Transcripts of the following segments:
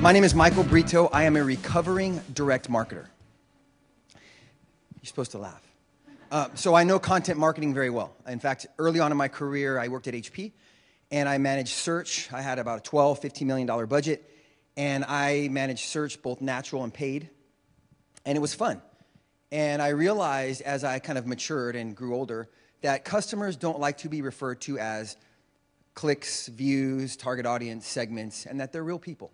My name is Michael Brito. I am a recovering direct marketer. You're supposed to laugh. So I know content marketing very well. In fact, early on in my career, I worked at HP, and I managed search. I had about a $12, $15 million budget, and I managed search, both natural and paid, and it was fun. And I realized as I kind of matured and grew older that customers don't like to be referred to as clicks, views, target audience, segments, and that they're real people.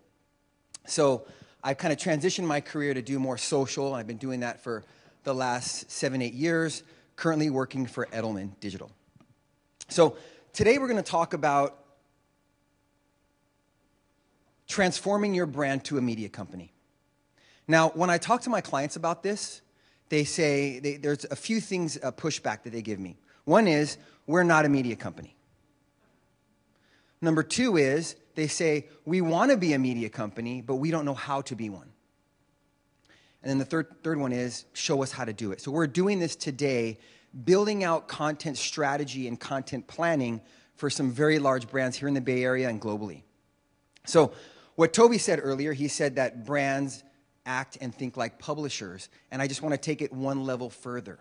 So I kind of transitioned my career to do more social, and I've been doing that for the last 7, 8 years, currently working for Edelman Digital. So today we're going to talk about transforming your brand to a media company. Now, when I talk to my clients about this, they say there's a few things, pushback that they give me. One is, we're not a media company. Number two is, they say, we want to be a media company, but we don't know how to be one. And then the third one is, show us how to do it. So we're doing this today, building out content strategy and content planning for some very large brands here in the Bay Area and globally. So what Toby said earlier, he said that brands act and think like publishers. And I just want to take it one level further.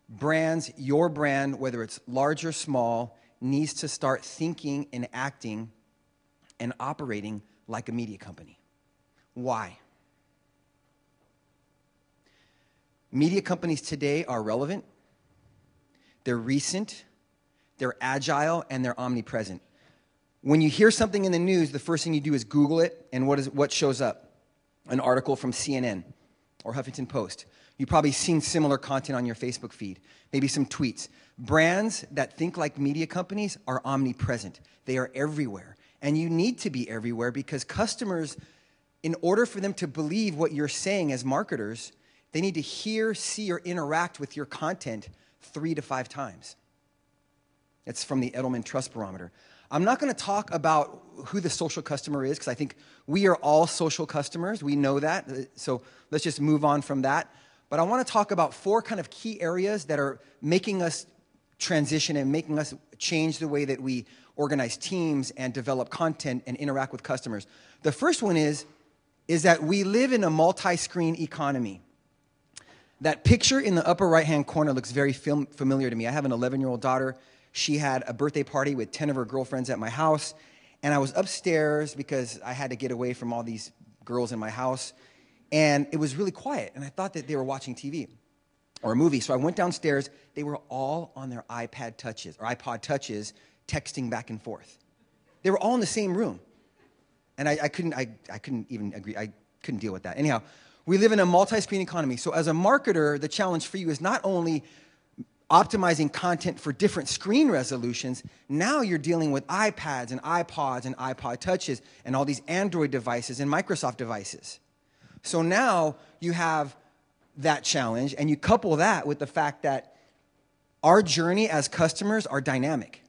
Brands, your brand, whether it's large or small, needs to start thinking and acting and operating like a media company. Why? Media companies today are relevant, they're recent, they're agile, and they're omnipresent. When you hear something in the news, the first thing you do is Google it, and what shows up? An article from CNN or Huffington Post. You've probably seen similar content on your Facebook feed, maybe some tweets. Brands that think like media companies are omnipresent. They are everywhere. And you need to be everywhere because customers, in order for them to believe what you're saying as marketers, they need to hear, see, or interact with your content 3 to 5 times. It's from the Edelman Trust Barometer. I'm not going to talk about who the social customer is because I think we are all social customers. We know that. So let's just move on from that. But I want to talk about 4 kind of key areas that are making us transition and making us change the way that we organize teams and develop content and interact with customers. The first one is that we live in a multi-screen economy. That picture in the upper right-hand corner looks very familiar to me. I have an 11-year-old daughter. She had a birthday party with 10 of her girlfriends at my house, and I was upstairs because I had to get away from all these girls in my house, and it was really quiet, and I thought that they were watching TV or a movie, so I went downstairs. They were all on their iPod Touches, texting back and forth. They were all in the same room, and I couldn't even agree. I couldn't deal with that. Anyhow, we live in a multi-screen economy, so as a marketer, the challenge for you is not only optimizing content for different screen resolutions, now you're dealing with iPads and iPods and iPod Touches and all these Android devices and Microsoft devices. So now you have that challenge, and you couple that with the fact that our journey as customers are dynamic,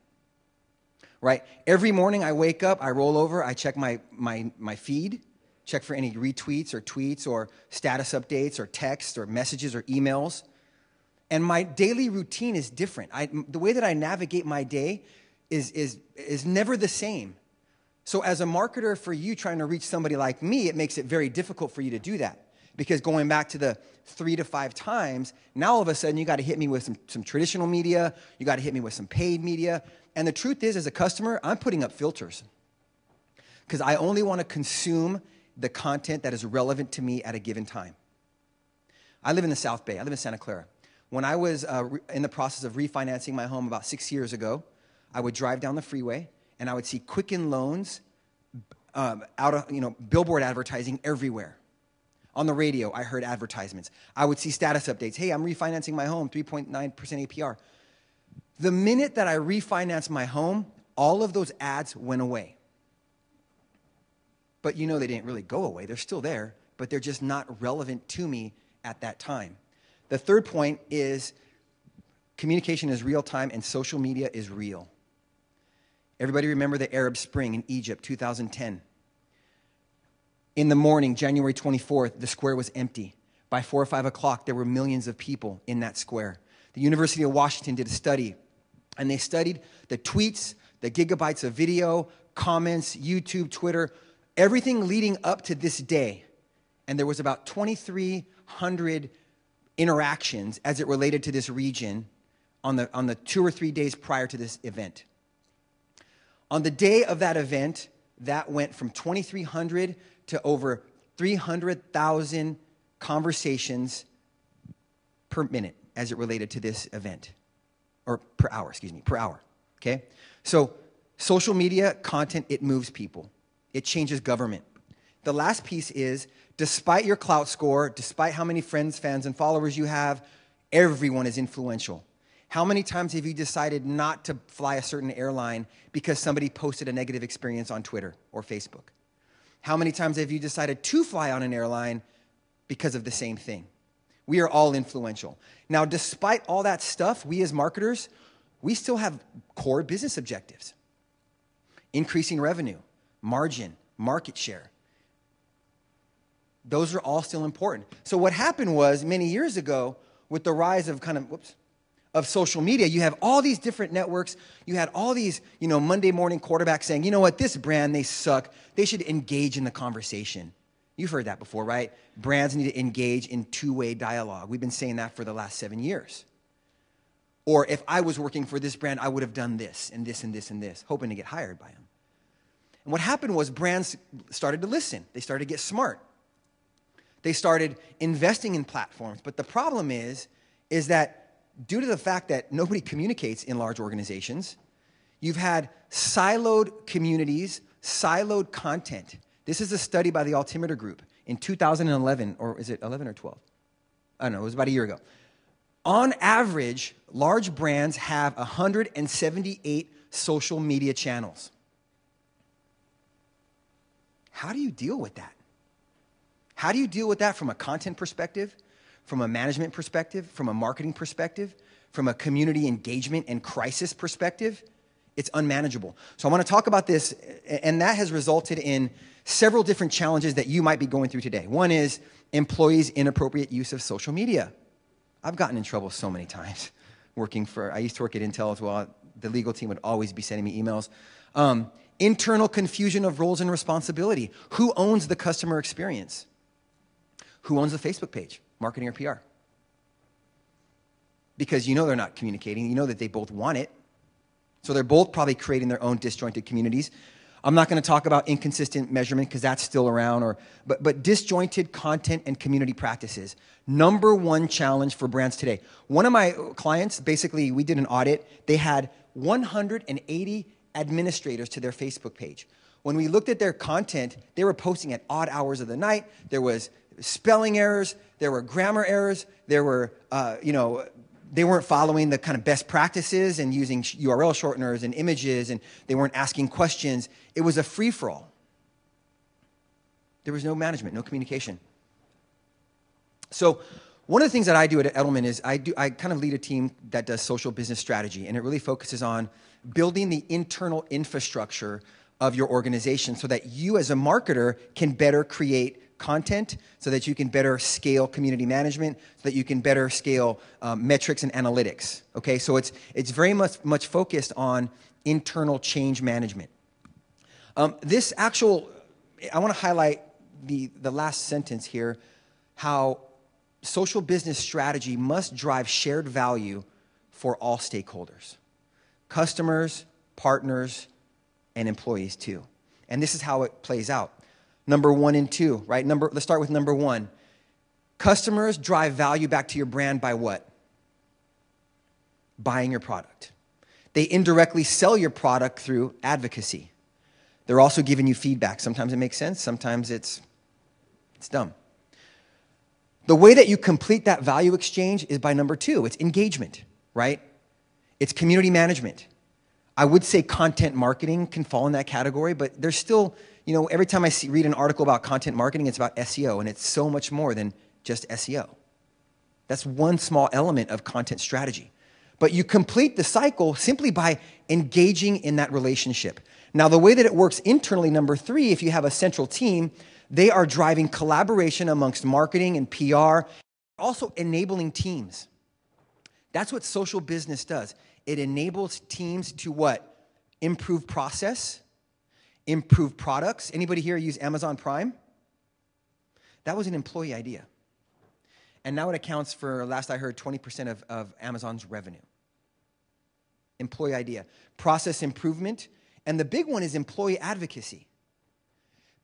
right? Every morning I wake up, I roll over, I check my feed, check for any retweets or tweets or status updates or texts or messages or emails. And my daily routine is different. The way that I navigate my day is never the same. So as a marketer, for you trying to reach somebody like me, it makes it very difficult for you to do that. Because going back to the 3 to 5 times, now all of a sudden you got to hit me with some traditional media, you got to hit me with some paid media. And the truth is, as a customer, I'm putting up filters. Because I only want to consume the content that is relevant to me at a given time. I live in the South Bay. I live in Santa Clara. When I was in the process of refinancing my home about 6 years ago, I would drive down the freeway and I would see Quicken Loans billboard advertising everywhere. On the radio, I heard advertisements. I would see status updates. Hey, I'm refinancing my home, 3.9% APR. The minute that I refinanced my home, all of those ads went away. But you know they didn't really go away. They're still there, but they're just not relevant to me at that time. The third point is communication is real time and social media is real. Everybody remember the Arab Spring in Egypt, 2010. In the morning, January 24th, the square was empty. By 4 or 5 o'clock, there were millions of people in that square. The University of Washington did a study, and they studied the tweets, the gigabytes of video, comments, YouTube, Twitter, everything leading up to this day, and there was about 2,300 interactions as it related to this region on the 2 or 3 days prior to this event. On the day of that event, that went from 2,300 to over 300,000 conversations per minute as it related to this event, or per hour, okay? So social media content, it moves people. It changes government. The last piece is, despite your clout score, despite how many friends, fans, and followers you have, everyone is influential. How many times have you decided not to fly a certain airline because somebody posted a negative experience on Twitter or Facebook? How many times have you decided to fly on an airline because of the same thing? We are all influential. Now, despite all that stuff, we as marketers, we still have core business objectives. Increasing revenue, margin, market share. Those are all still important. So what happened was, many years ago, with the rise of of social media, you have all these different networks. You had all these, Monday morning quarterbacks saying, you know what, this brand, they suck. They should engage in the conversation. You've heard that before, right? Brands need to engage in two-way dialogue. We've been saying that for the last 7 years. Or if I was working for this brand, I would have done this and this and this and this, hoping to get hired by them. And what happened was brands started to listen. They started to get smart. They started investing in platforms. But the problem is that due to the fact that nobody communicates in large organizations, you've had siloed communities, siloed content. This is a study by the Altimeter Group in 2011, or is it 11 or 12? I don't know, it was about a year ago. On average, large brands have 178 social media channels. How do you deal with that? How do you deal with that from a content perspective, from a management perspective, from a marketing perspective, from a community engagement and crisis perspective? It's unmanageable. So I want to talk about this, and that has resulted in several different challenges that you might be going through today. One is employees' inappropriate use of social media. I've gotten in trouble so many times I used to work at Intel as well. The legal team would always be sending me emails. Internal confusion of roles and responsibility. Who owns the customer experience? Who owns the Facebook page? Marketing or PR? Because they're not communicating. You know that they both want it. So they're both probably creating their own disjointed communities. I'm not going to talk about inconsistent measurement because that's still around, but disjointed content and community practices. Number one challenge for brands today. One of my clients, basically, we did an audit. They had 180 administrators to their Facebook page. When we looked at their content, they were posting at odd hours of the night. There was spelling errors. There were grammar errors. There were, they weren't following the kind of best practices and using URL shorteners and images, and they weren't asking questions. It was a free-for-all. There was no management, no communication. So one of the things that I do at Edelman is I kind of lead a team that does social business strategy, and it really focuses on building the internal infrastructure of your organization so that you as a marketer can better create content, so that you can better scale community management, so that you can better scale metrics and analytics. Okay, so it's very much focused on internal change management. I want to highlight the last sentence here, how social business strategy must drive shared value for all stakeholders, customers, partners, and employees too. And this is how it plays out. Number 1 and 2, right? Let's start with number 1. Customers drive value back to your brand by what? Buying your product. They indirectly sell your product through advocacy. They're also giving you feedback. Sometimes it makes sense. Sometimes it's dumb. The way that you complete that value exchange is by number 2. It's engagement, right? It's community management. I would say content marketing can fall in that category, but there's still, every time I read an article about content marketing, it's about SEO, and it's so much more than just SEO. That's one small element of content strategy. But you complete the cycle simply by engaging in that relationship. Now, the way that it works internally, number 3, if you have a central team, they are driving collaboration amongst marketing and PR, also enabling teams. That's what social business does. It enables teams to what? Improve process, improve products. Anybody here use Amazon Prime? That was an employee idea. And now it accounts for, last I heard, 20% of Amazon's revenue. Employee idea. Process improvement. And the big one is employee advocacy.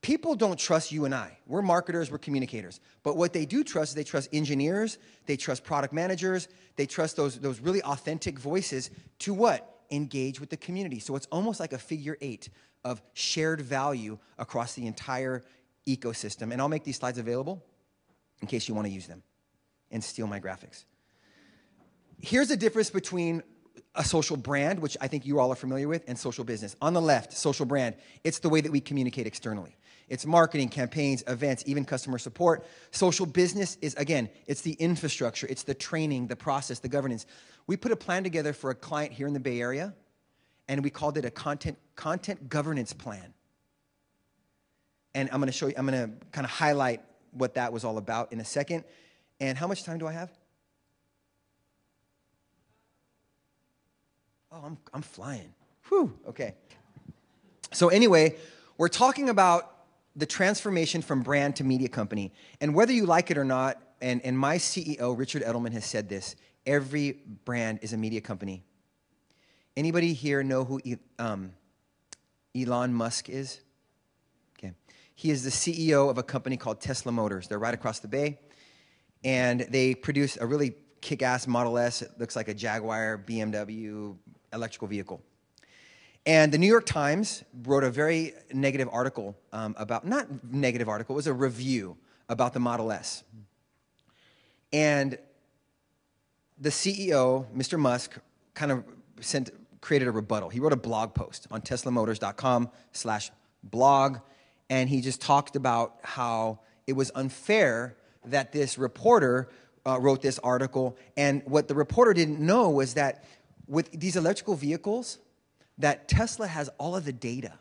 People don't trust you and I. We're marketers, we're communicators. But what they do trust is they trust engineers, they trust product managers, they trust those really authentic voices to what? Engage with the community. So it's almost like a figure 8 of shared value across the entire ecosystem. And I'll make these slides available in case you want to use them and steal my graphics. Here's the difference between a social brand, which I think you all are familiar with, and social business. On the left, social brand, it's the way that we communicate externally. It's marketing, campaigns, events, even customer support. Social business is, again, it's the infrastructure, it's the training, the process, the governance. We put a plan together for a client here in the Bay Area, and we called it a content governance plan. And I'm going to show you, I'm going to kind of highlight what that was all about in a second. And how much time do I have? Oh, I'm flying. Whew, okay. So anyway, we're talking about the transformation from brand to media company. And whether you like it or not, and my CEO, Richard Edelman, has said this, every brand is a media company. Anybody here know who Elon Musk is? Okay. He is the CEO of a company called Tesla Motors. They're right across the bay. And they produce a really kick-ass Model S. It looks like a Jaguar, BMW, electrical vehicle. And the New York Times wrote a very negative article about, not negative article, it was a review about the Model S. And the CEO, Mr. Musk, kind of created a rebuttal. He wrote a blog post on teslamotors.com/blog, and he just talked about how it was unfair that this reporter wrote this article. And what the reporter didn't know was that with these electrical vehicles, that Tesla has all of the data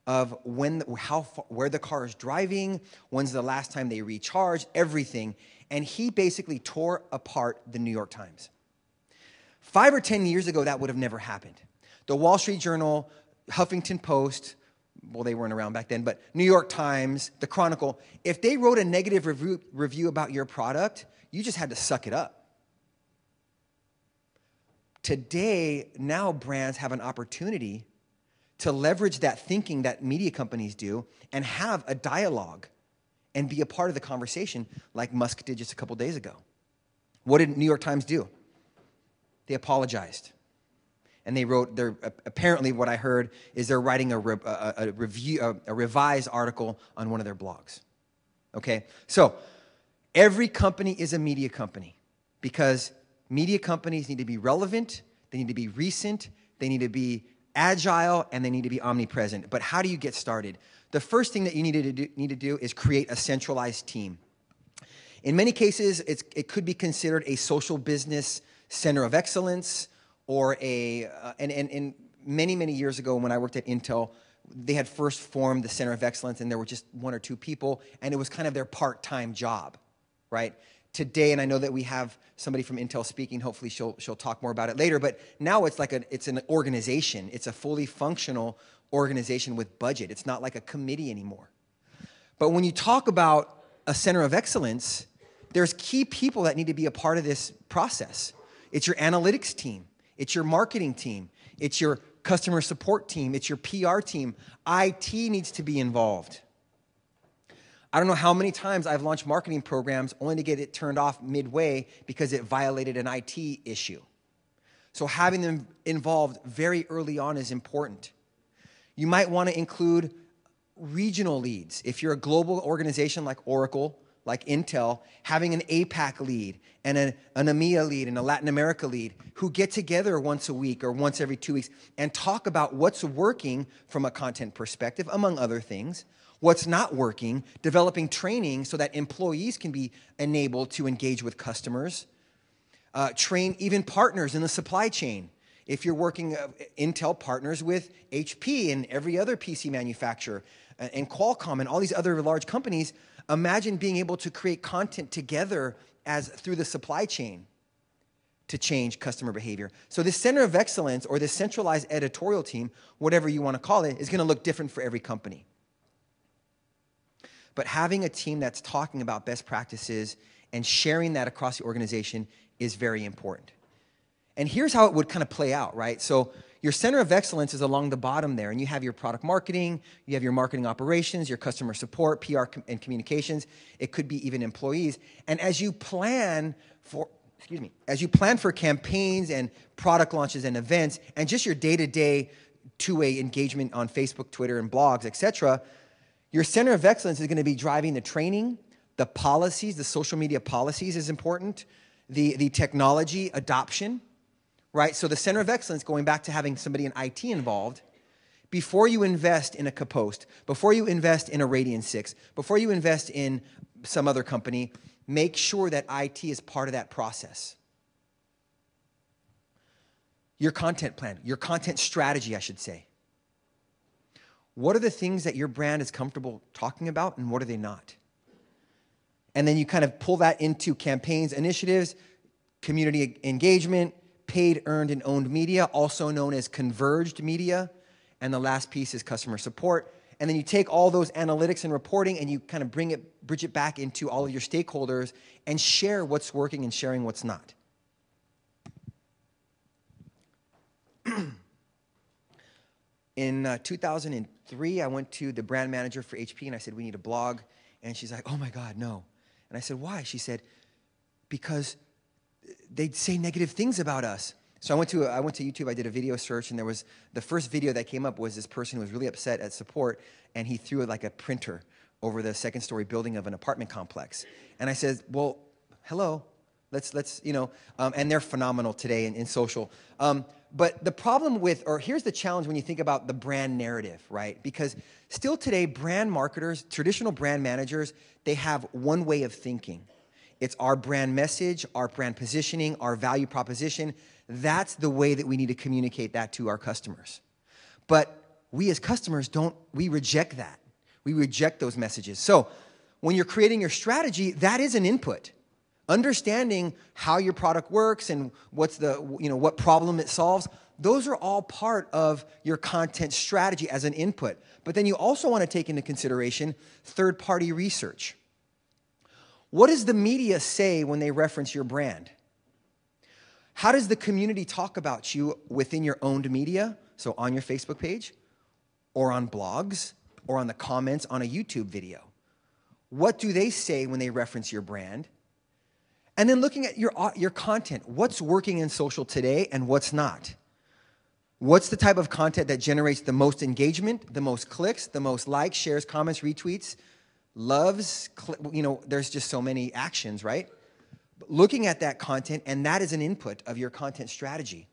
of where the car is driving, when's the last time they recharged, everything. And he basically tore apart the New York Times. 5 or 10 years ago, that would have never happened. The Wall Street Journal, Huffington Post, well, they weren't around back then, but New York Times, the Chronicle, if they wrote a negative review about your product, you just had to suck it up. Today, now brands have an opportunity to leverage that thinking that media companies do and have a dialogue and be a part of the conversation like Musk did just a couple days ago. What did New York Times do? They apologized. And they wrote, apparently what I heard is they're writing a revised article on one of their blogs. Okay? So, every company is a media company because media companies need to be relevant, they need to be recent, they need to be agile, and they need to be omnipresent. But how do you get started? The first thing that you need to do is create a centralized team. In many cases, it could be considered a social business center of excellence, or and many, many years ago when I worked at Intel, they had first formed the Center of Excellence, and there were just 1 or 2 people, and it was kind of their part-time job, right? Today, and I know that we have somebody from Intel speaking, hopefully she'll talk more about it later, but now it's an organization. It's a fully functional organization with budget. It's not like a committee anymore. But when you talk about a Center of Excellence, there's key people that need to be a part of this process. It's your analytics team. It's your marketing team. It's your customer support team. It's your PR team. IT needs to be involved. I don't know how many times I've launched marketing programs only to get it turned off midway because it violated an IT issue. So having them involved very early on is important. You might want to include regional leads. If you're a global organization like Oracle, like Intel, having an APAC lead and an EMEA lead and a Latin America lead who get together once a week or once every 2 weeks and talk about what's working from a content perspective, among other things, what's not working, developing training so that employees can be enabled to engage with customers, train even partners in the supply chain. If you're working, Intel partners with HP and every other PC manufacturer and Qualcomm and all these other large companies. Imagine being able to create content together through the supply chain. to change customer behavior. So this center of excellence or this centralized editorial team, whatever you want to call it, is going to look different for every company. But having a team that's talking about best practices and sharing that across the organization is very important. And here's how it would kind of play out, right? So your center of excellence is along the bottom there, and you have your product marketing, you have your marketing operations, your customer support, PR and communications. It could be even employees. And as you plan for campaigns and product launches and events, and just your day-to-day two-way engagement on Facebook, Twitter, and blogs, etc., your center of excellence is going to be driving the training, the policies, the social media policies is important, the technology adoption, right? So the center of excellence, going back to having somebody in IT involved, before you invest in a Kapost, before you invest in a Radian 6, before you invest in some other company, make sure that IT is part of that process. Your content plan, your content strategy, I should say. What are the things that your brand is comfortable talking about and what are they not? And then you kind of pull that into campaigns, initiatives, community engagement, paid, earned, and owned media, also known as converged media. And the last piece is customer support. And then you take all those analytics and reporting and you kind of bridge it back into all of your stakeholders and share what's working and sharing what's not. In 2003, I went to the brand manager for HP and I said, we need a blog. And she's like, oh my God, no. And I said, why? She said, because they'd say negative things about us. So I went to YouTube, I did a video search, and there was, the first video that came up was this person who was really upset at support, and he threw like a printer over the second story building of an apartment complex. And I said, well, hello, let's and they're phenomenal today in social. But the problem with, or here's the challenge when you think about the brand narrative, right? Because still today, brand marketers, traditional brand managers, they have one way of thinking. It's our brand message, our brand positioning, our value proposition. That's the way that we need to communicate that to our customers. But we as customers we reject that. We reject those messages. So when you're creating your strategy, that is an input. Understanding how your product works and what problem it solves, those are all part of your content strategy as an input. But then you also want to take into consideration third-party research. What does the media say when they reference your brand? How does the community talk about you within your owned media? So on your Facebook page, or on blogs, or on the comments on a YouTube video. What do they say when they reference your brand? And then looking at your content. What's working in social today and what's not? What's the type of content that generates the most engagement, the most clicks, the most likes, shares, comments, retweets, loves? There's just so many actions, right? Looking at that content, and that is an input of your content strategy.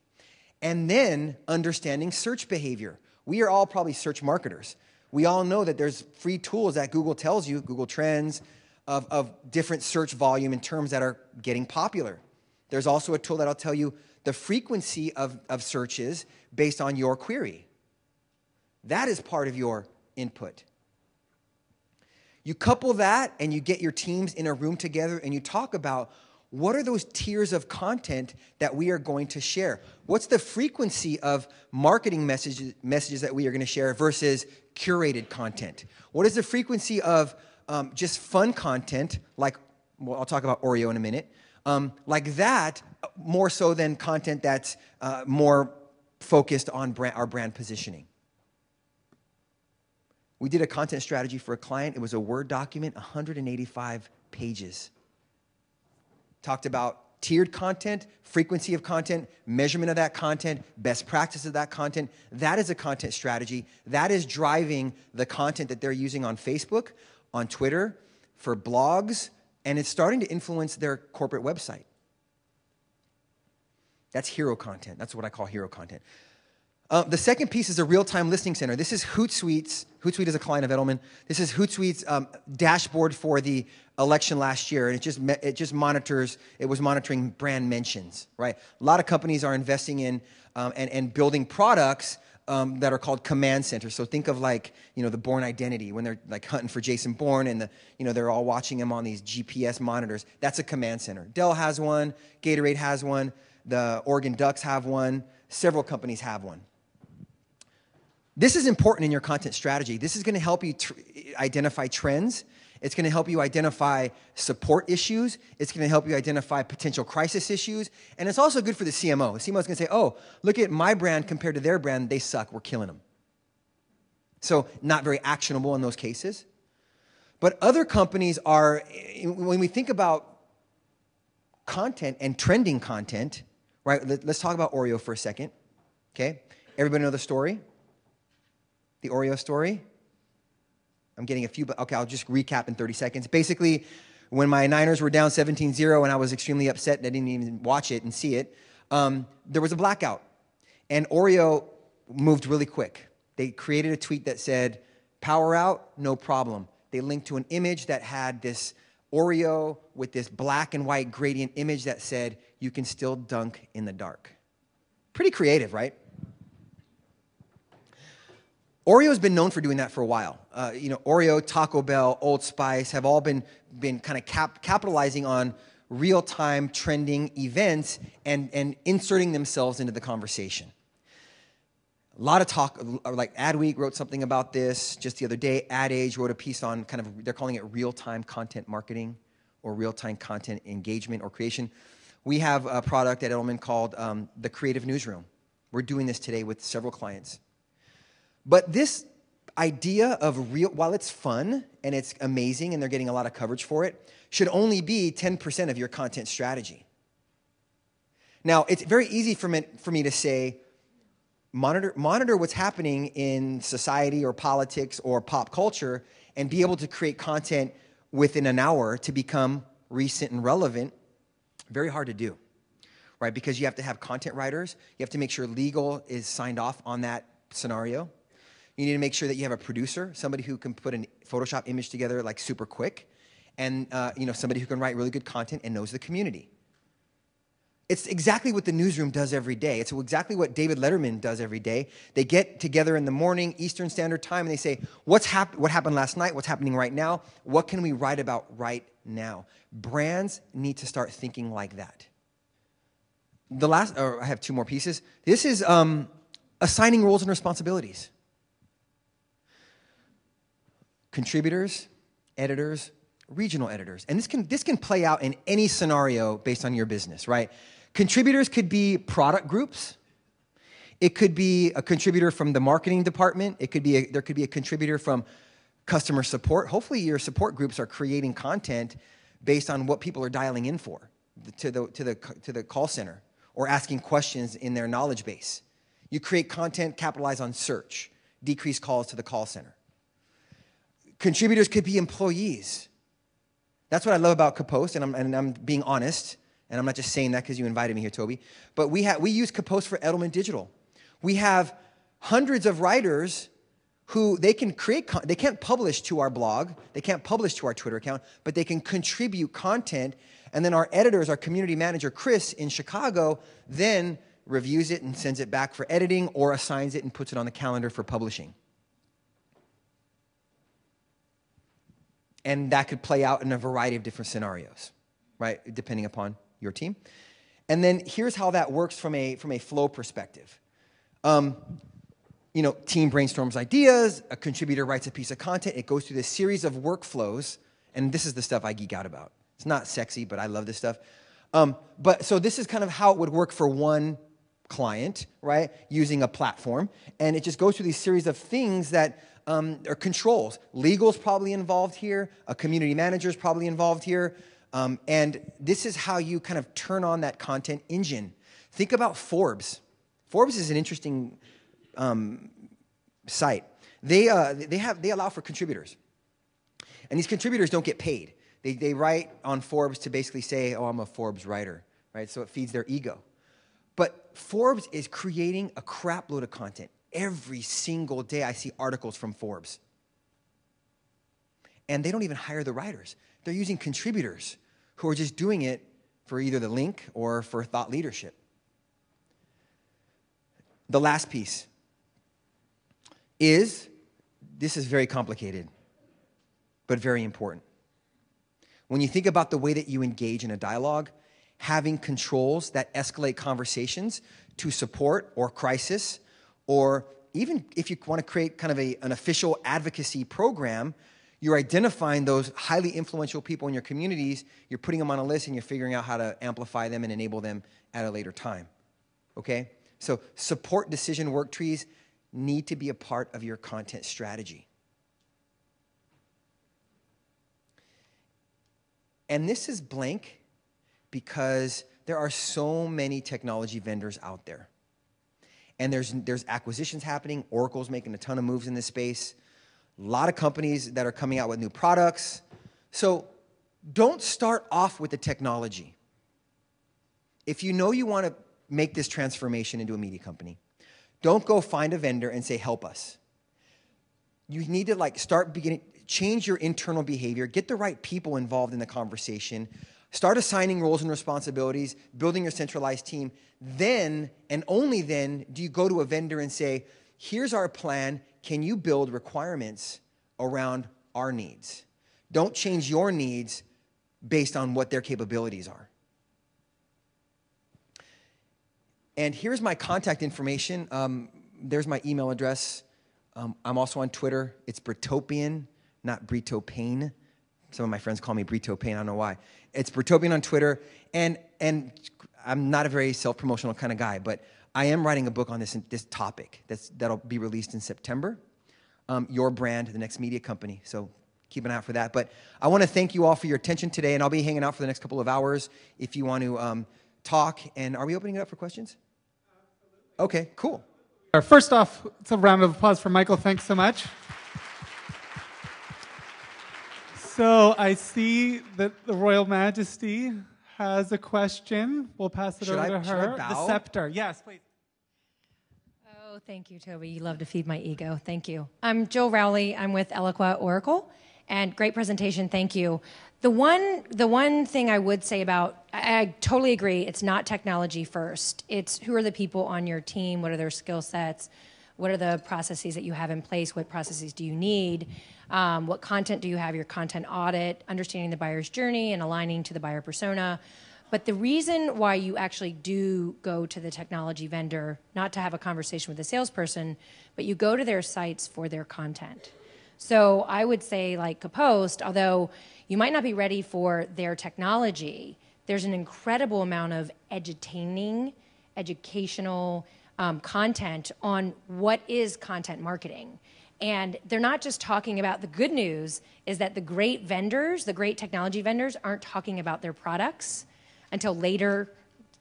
And then understanding search behavior. We are all probably search marketers. We all know that there's free tools that Google tells you, Google Trends, of different search volume in terms that are getting popular. There's also a tool that'll tell you the frequency of searches based on your query. That is part of your input. You couple that and you get your teams in a room together and you talk about what are those tiers of content that we are going to share? What's the frequency of marketing messages that we are going to share versus curated content? What is the frequency of just fun content, like, well, I'll talk about Oreo in a minute, like that, more so than content that's more focused on our brand positioning. We did a content strategy for a client. It was a Word document, 185 pages. Talked about tiered content, frequency of content, measurement of that content, best practices of that content. That is a content strategy. That is driving the content that they're using on Facebook, on Twitter, for blogs, and it's starting to influence their corporate website. That's hero content. That's what I call hero content. The second piece is a real-time listing center. This is Hootsuite's. Hootsuite is a client of Edelman. This is Hootsuite's dashboard for the election last year, and it just monitors. It was monitoring brand mentions, right? A lot of companies are investing in and building products that are called command centers. So think of like, the Bourne Identity when they're like hunting for Jason Bourne and they're all watching him on these GPS monitors. That's a command center. Dell has one, Gatorade has one, The Oregon Ducks have one. Several companies have one. This is important in your content strategy. This is going to help you identify trends. It's going to help you identify support issues. It's going to help you identify potential crisis issues. And it's also good for the CMO. The CMO is going to say, oh, look at my brand compared to their brand. They suck. We're killing them. So not very actionable in those cases. But other companies are, when we think about content and trending content, right? Let's talk about Oreo for a second, okay? Everybody know the story? The Oreo story? I'm getting a few, but okay, I'll just recap in 30 seconds. Basically, when my Niners were down 17-0 and I was extremely upset and I didn't even watch it and see it, there was a blackout. And Oreo moved really quick. They created a tweet that said, power out, no problem. They linked to an image that had this Oreo with this black and white gradient image that said, you can still dunk in the dark. Pretty creative, right? Oreo's been known for doing that for a while. Oreo, Taco Bell, Old Spice have all been kind of capitalizing on real-time trending events and inserting themselves into the conversation. A lot of talk, like Adweek wrote something about this just the other day. Ad Age wrote a piece on they're calling it real-time content marketing or real-time content engagement or creation. We have a product at Edelman called the Creative Newsroom. We're doing this today with several clients. But this idea of while it's fun and it's amazing and they're getting a lot of coverage for it, should only be 10% of your content strategy. Now, it's very easy for me to say, monitor what's happening in society or politics or pop culture and be able to create content within an hour to become recent and relevant. Very hard to do, right? Because you have to have content writers. You have to make sure legal is signed off on that scenario. You need to make sure that you have a producer, somebody who can put a Photoshop image together like super quick, and somebody who can write really good content and knows the community. It's exactly what the newsroom does every day. It's exactly what David Letterman does every day. They get together in the morning, Eastern Standard Time, and they say, what happened last night? What's happening right now? What can we write about right now? Brands need to start thinking like that. I have two more pieces. This is assigning roles and responsibilities. Contributors, editors, regional editors. And this can play out in any scenario based on your business, right? Contributors could be product groups. It could be a contributor from the marketing department. There could be a contributor from customer support. Hopefully your support groups are creating content based on what people are dialing in for to the call center or asking questions in their knowledge base. You create content, capitalize on search, decrease calls to the call center. Contributors could be employees. That's what I love about Kappost, and I'm being honest, and I'm not just saying that because you invited me here, Toby, but we use Kappost for Edelman Digital. We have hundreds of writers who they can't publish to our blog, they can't publish to our Twitter account, but they can contribute content, and then our editors, our community manager, Chris, in Chicago, then reviews it and sends it back for editing or assigns it and puts it on the calendar for publishing. And that could play out in a variety of different scenarios, right, depending upon your team. And then here's how that works from a flow perspective. Team brainstorms ideas, a contributor writes a piece of content, it goes through this series of workflows, and this is the stuff I geek out about. It's not sexy, but I love this stuff. So this is kind of how it would work for one client, right, using a platform, and it just goes through these series of things that or controls. Legal's probably involved here. A community manager's probably involved here. And this is how you kind of turn on that content engine. Think about Forbes. Forbes is an interesting site. They allow for contributors. And these contributors don't get paid. They write on Forbes to basically say, oh, I'm a Forbes writer, right? So it feeds their ego. But Forbes is creating a crap load of content. Every single day I see articles from Forbes. And they don't even hire the writers. They're using contributors who are just doing it for either the link or for thought leadership. The last piece is, this is very complicated, but very important. When you think about the way that you engage in a dialogue, having controls that escalate conversations to support or crisis, or even if you want to create kind of an official advocacy program, you're identifying those highly influential people in your communities, you're putting them on a list, and you're figuring out how to amplify them and enable them at a later time, okay? So support decision work trees need to be a part of your content strategy. And this is blank because there are so many technology vendors out there. And there's acquisitions happening. Oracle's making a ton of moves in this space. A lot of companies that are coming out with new products. So don't start off with the technology. If you know you want to make this transformation into a media company, don't go find a vendor and say, help us. You need to change your internal behavior, get the right people involved in the conversation, start assigning roles and responsibilities, building your centralized team. Then, and only then, do you go to a vendor and say, here's our plan. Can you build requirements around our needs? Don't change your needs based on what their capabilities are. And here's my contact information. There's my email address. I'm also on Twitter. It's Britopian, not Brito Payne. Some of my friends call me Brito Payne. I don't know why. It's Britopian on Twitter. And I'm not a very self-promotional kind of guy, but I am writing a book on this topic that'll be released in September. Your Brand, the next media company. So keep an eye out for that. But I want to thank you all for your attention today, and I'll be hanging out for the next couple of hours if you want to talk. And are we opening it up for questions? Okay, cool. First off, it's a round of applause for Michael. Thanks so much. So I see that the Royal Majesty has a question. We'll pass it over to her. Should I bow? The scepter. Yes, please. Oh, thank you, Toby. You love to feed my ego. Thank you. I'm Jill Rowley. I'm with Eloqua Oracle. And great presentation. Thank you. The one thing I would say about, I totally agree, it's not technology first. It's who are the people on your team, what are their skill sets, what are the processes that you have in place, what processes do you need, what content do you have, your content audit, understanding the buyer's journey and aligning to the buyer persona. But the reason why you actually do go to the technology vendor, not to have a conversation with the salesperson, but you go to their sites for their content. So I would say, like Kapost, although you might not be ready for their technology, there's an incredible amount of educational content on what is content marketing. And they're not just talking about, the good news is that the great vendors, the great technology vendors, aren't talking about their products until later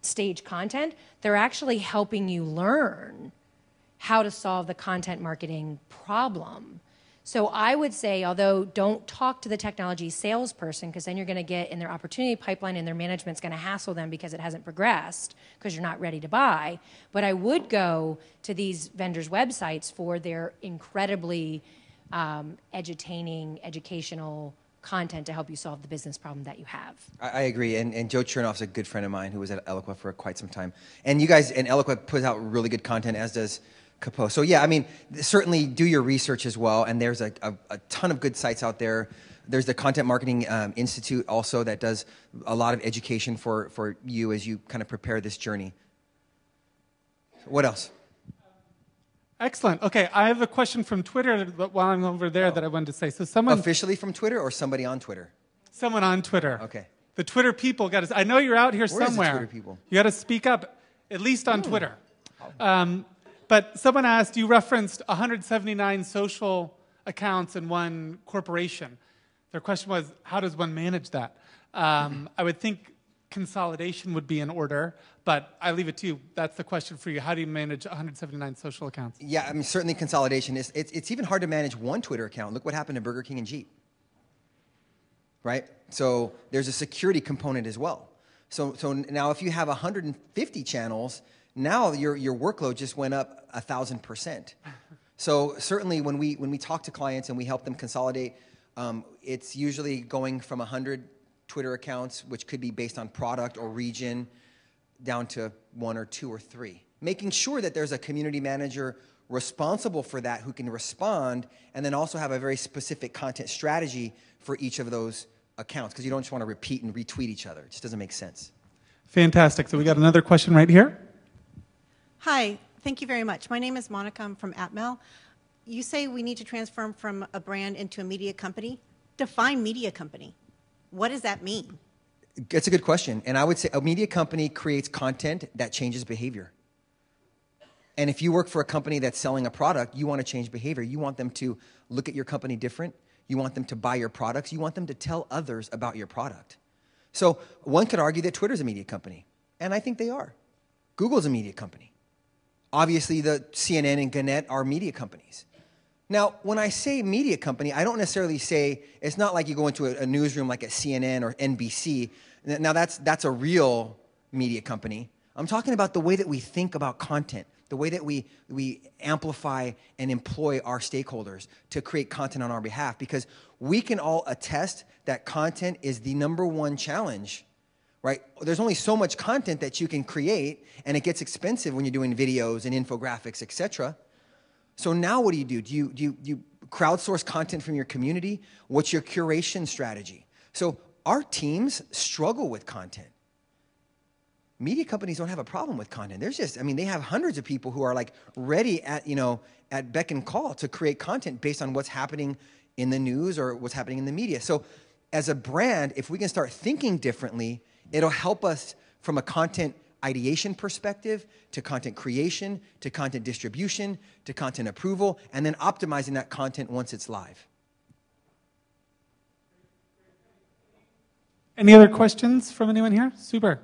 stage content. They're actually helping you learn how to solve the content marketing problem. So I would say, although don't talk to the technology salesperson, because then you're going to get in their opportunity pipeline and their management's going to hassle them because it hasn't progressed, because you're not ready to buy. But I would go to these vendors' websites for their incredibly educational content to help you solve the business problem that you have. I agree, and Joe Chernoff's a good friend of mine who was at Eloqua for quite some time. And you guys, and Eloqua puts out really good content, as does Kapost. So yeah, I mean, certainly do your research as well, and there's a ton of good sites out there. There's the Content Marketing Institute also that does a lot of education for you as you kind of prepare this journey. What else? Excellent. Okay, I have a question from Twitter while I'm over there that I wanted to say. So someone officially from Twitter or somebody on Twitter? Someone on Twitter. Okay. The Twitter people got to. I know you're out here somewhere. Where is the Twitter people? You got to speak up, at least on Twitter. But someone asked, you referenced 179 social accounts in one corporation. Their question was, how does one manage that? I would think consolidation would be in order, but I leave it to you. That's the question for you. How do you manage 179 social accounts? Yeah, I mean, certainly consolidation. It's even hard to manage one Twitter account. Look what happened to Burger King and Jeep, right? So there's a security component as well. So now if you have 150 channels, now your workload just went up 1,000%. So certainly when we talk to clients and we help them consolidate, it's usually going from 100 Twitter accounts, which could be based on product or region, down to 1 or 2 or 3. Making sure that there's a community manager responsible for that who can respond, and then also have a very specific content strategy for each of those accounts, because you don't just want to repeat and retweet each other. It just doesn't make sense. Fantastic. So we got another question right here. Hi, thank you very much. My name is Monica. I'm from Atmel. You say we need to transform from a brand into a media company. Define media company. What does that mean? It's a good question. And I would say a media company creates content that changes behavior. And if you work for a company that's selling a product, you want to change behavior. You want them to look at your company different. You want them to buy your products. You want them to tell others about your product. So one could argue that Twitter's a media company, and I think they are. Google's a media company. Obviously, the CNN and Gannett are media companies. Now, when I say media company, I don't necessarily say, it's not like you go into a newsroom like at CNN or NBC. Now, that's a real media company. I'm talking about the way that we think about content, the way that we amplify and employ our stakeholders to create content on our behalf, because we can all attest that content is the #1 challenge, right? There's only so much content that you can create, and it gets expensive when you're doing videos and infographics, etc. So now what do? Do you crowdsource content from your community? What's your curation strategy? So our teams struggle with content. Media companies don't have a problem with content. There's just, I mean, they have hundreds of people who are like ready at beck and call to create content based on what's happening in the news or what's happening in the media. So as a brand, if we can start thinking differently, it'll help us from a content ideation perspective to content creation, to content distribution, to content approval, and then optimizing that content once it's live. Any other questions from anyone here? Super.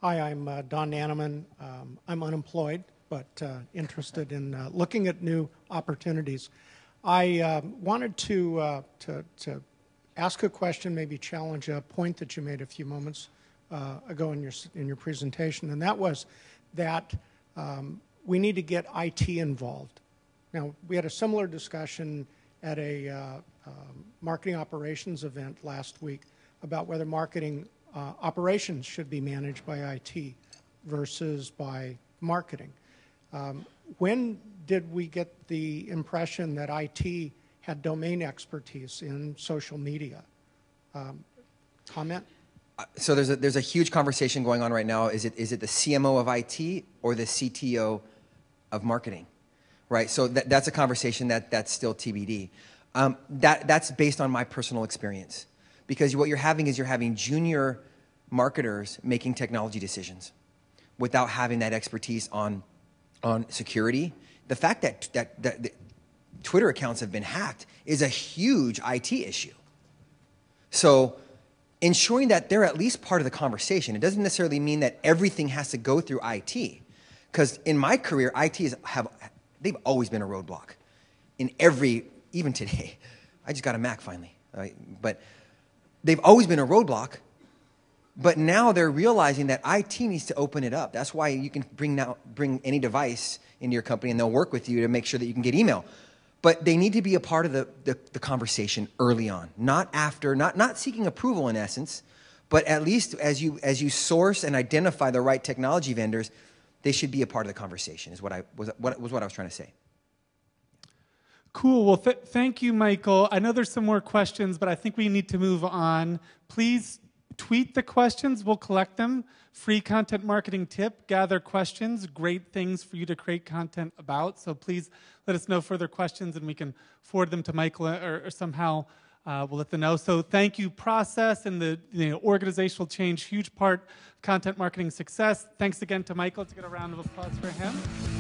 Hi, I'm Don Naneman. I'm unemployed, but interested in looking at new opportunities. I wanted to ask a question, maybe challenge a point that you made a few moments ago in your presentation, and that was that we need to get IT involved. Now, we had a similar discussion at a marketing operations event last week about whether marketing operations should be managed by IT versus by marketing. When did we get the impression that IT had domain expertise in social media? Comment? So there's a huge conversation going on right now. Is it the CMO of IT or the CTO of marketing? Right. So that's a conversation that's still TBD. That's based on my personal experience, because what you're having junior marketers making technology decisions without having that expertise on security. The fact that Twitter accounts have been hacked is a huge IT issue. So ensuring that they're at least part of the conversation. It doesn't necessarily mean that everything has to go through IT, because in my career, they've always been a roadblock. Even today, I just got a Mac finally, right? But they've always been a roadblock. But now they're realizing that IT needs to open it up. That's why you can bring any device into your company, and they'll work with you to make sure that you can get email. But they need to be a part of the conversation early on, not after, not seeking approval in essence, but at least as you source and identify the right technology vendors, they should be a part of the conversation. Is what I was trying to say. Cool. Well, thank you, Michael. I know there's some more questions, but I think we need to move on. Please tweet the questions. We'll collect them. Free content marketing tip, gather questions, great things for you to create content about. So please let us know further questions, and we can forward them to Michael or somehow we'll let them know. So thank you, process and the organizational change, huge part of content marketing success. Thanks again to Michael. Let's get a round of applause for him.